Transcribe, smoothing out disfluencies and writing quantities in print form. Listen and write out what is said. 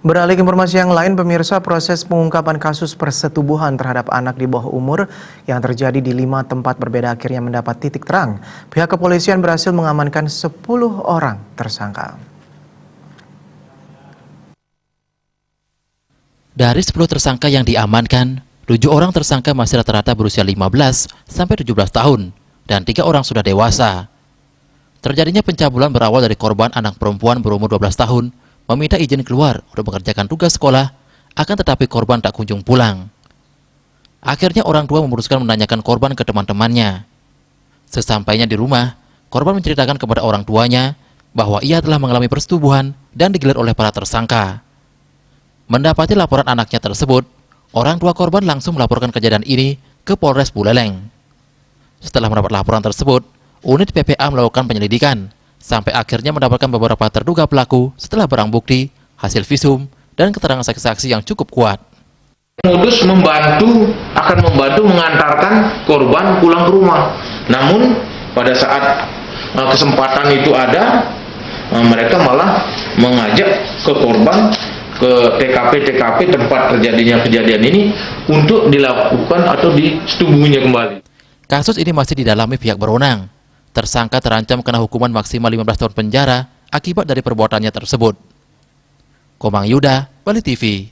Beralih ke informasi yang lain, pemirsa, proses pengungkapan kasus persetubuhan terhadap anak di bawah umur yang terjadi di 5 tempat berbeda akhirnya mendapat titik terang. Pihak kepolisian berhasil mengamankan 10 orang tersangka. Dari 10 tersangka yang diamankan, 7 orang tersangka masih rata-rata berusia 15 sampai 17 tahun dan 3 orang sudah dewasa. Terjadinya pencabulan berawal dari korban anak perempuan berumur 12 tahun meminta izin keluar untuk mengerjakan tugas sekolah, akan tetapi korban tak kunjung pulang. Akhirnya orang tua memutuskan menanyakan korban ke teman-temannya. Sesampainya di rumah, korban menceritakan kepada orang tuanya bahwa ia telah mengalami persetubuhan dan digilir oleh para tersangka. Mendapati laporan anaknya tersebut, orang tua korban langsung melaporkan kejadian ini ke Polres Buleleng. Setelah mendapat laporan tersebut, unit PPA melakukan penyelidikan sampai akhirnya mendapatkan beberapa terduga pelaku setelah barang bukti, hasil visum, dan keterangan saksi-saksi yang cukup kuat. Modus akan membantu mengantarkan korban pulang ke rumah. Namun pada saat kesempatan itu ada, mereka malah mengajak ke korban ke TKP tempat terjadinya kejadian ini untuk dilakukan atau disetubuhinya kembali. Kasus ini masih didalami pihak berwenang. Tersangka terancam kena hukuman maksimal 15 tahun penjara akibat dari perbuatannya tersebut. Komang Yuda, Bali TV.